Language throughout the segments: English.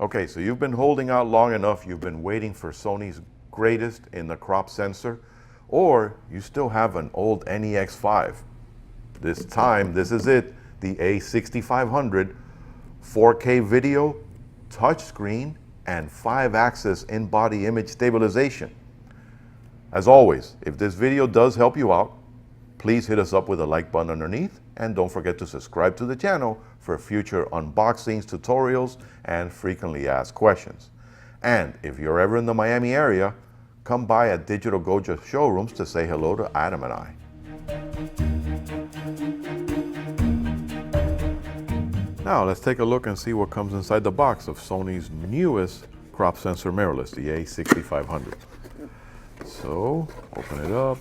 Okay, so you've been holding out long enough. You've been waiting for Sony's greatest in the crop sensor, or you still have an old NEX5. This time, this is it, the a6500 4K video, touchscreen, and 5-axis in-body image stabilization. As always, if this video does help you out, please hit us up with a like button underneath, and don't forget to subscribe to the channel for future unboxings, tutorials, and frequently asked questions. And if you're ever in the Miami area, come by at Digital Goja showrooms to say hello to Adam and I. Now let's take a look and see what comes inside the box of Sony's newest crop sensor mirrorless, the a6500. So open it up.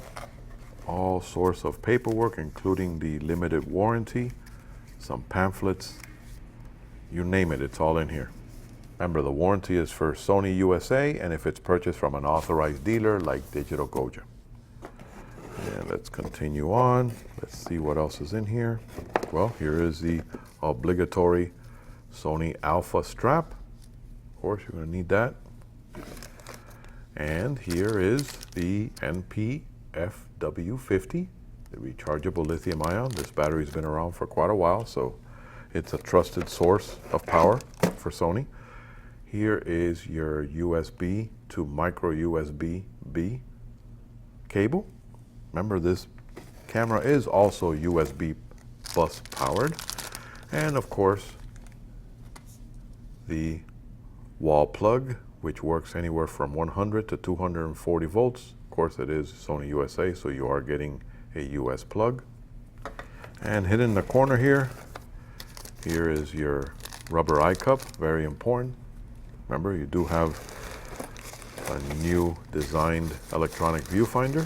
All sorts of paperwork, including the limited warranty, some pamphlets, you name it, it's all in here. Remember, the warranty is for Sony USA, and if it's purchased from an authorized dealer like Digital Goja. And let's continue on. Let's see what else is in here. Well, here is the obligatory Sony Alpha strap. Of course, you're going to need that. And here is the NP-FW50, the rechargeable lithium ion. This battery's been around for quite a while, so it's a trusted source of power for Sony. Here is your USB to micro USB-B cable. Remember, this camera is also USB bus powered. And of course, the wall plug, which works anywhere from 100 to 240 volts. Of course, it is Sony USA, so you are getting a US plug. And hidden in the corner here is your rubber eye cup, very important. Remember, you do have a new designed electronic viewfinder.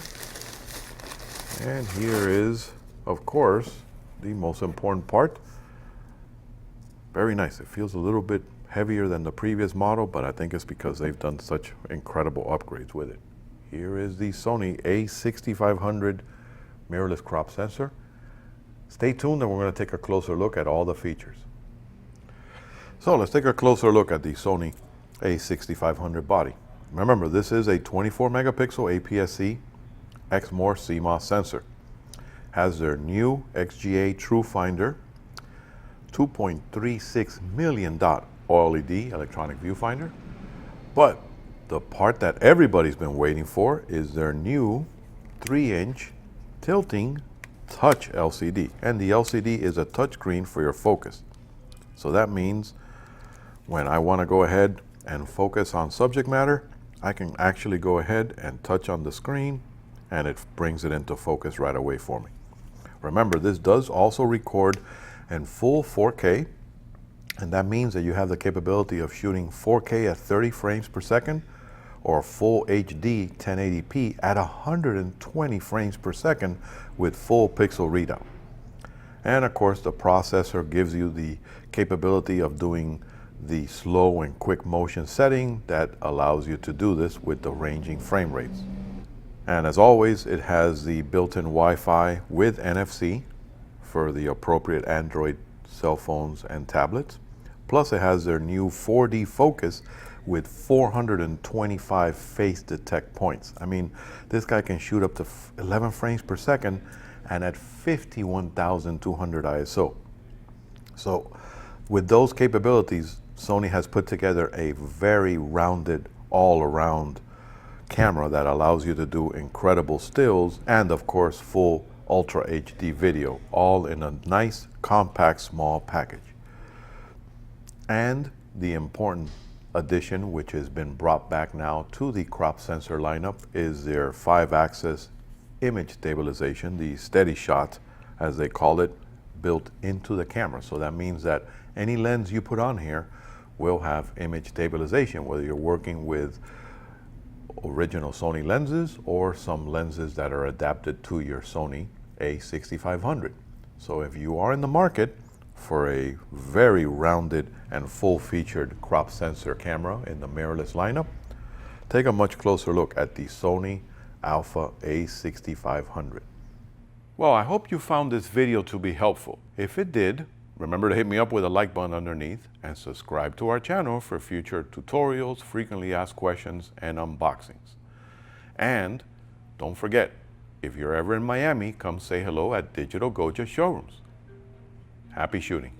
And here is, of course, the most important part. Very nice. It feels a little bit heavier than the previous model, but I think it's because they've done such incredible upgrades with it. Here is the Sony a6500 mirrorless crop sensor. Stay tuned, and we're going to take a closer look at all the features. So let's take a closer look at the Sony a6500 body. Remember, this is a 24 megapixel APS-C Exmor CMOS sensor. Has their new XGA Tru-Finder 2.36 million dot OLED electronic viewfinder. But the part that everybody's been waiting for is their new 3-inch tilting touch LCD. And the LCD is a touchscreen for your focus. So that means when I want to go ahead and focus on subject matter, I can actually go ahead and touch on the screen, and it brings it into focus right away for me. Remember, this does also record in full 4K, and that means that you have the capability of shooting 4K at 30 frames per second or full HD 1080p at 120 frames per second with full pixel readout. And of course, the processor gives you the capability of doing the slow and quick motion setting that allows you to do this with the ranging frame rates. And as always, it has the built-in Wi-Fi with NFC for the appropriate Android cell phones and tablets. Plus, it has their new 4D focus with 425 face detect points. I mean, this guy can shoot up to 11 frames per second and at 51,200 ISO. So with those capabilities, Sony has put together a very rounded, all-around camera that allows you to do incredible stills and, of course, full Ultra HD video, all in a nice, compact, small package. And the important addition, which has been brought back now to the crop sensor lineup, is their 5-axis image stabilization, the SteadyShot, as they call it, built into the camera. So that means that any lens you put on here will have image stabilization, whether you're working with original Sony lenses or some lenses that are adapted to your Sony a6500. So if you are in the market for a very rounded and full-featured crop sensor camera in the mirrorless lineup, take a much closer look at the Sony Alpha a6500. Well, I hope you found this video to be helpful. If it did, Remember to hit me up with a like button underneath and subscribe to our channel for future tutorials, frequently asked questions, and unboxings. And don't forget, if you're ever in Miami, come say hello at Digital Goja showrooms. Happy shooting.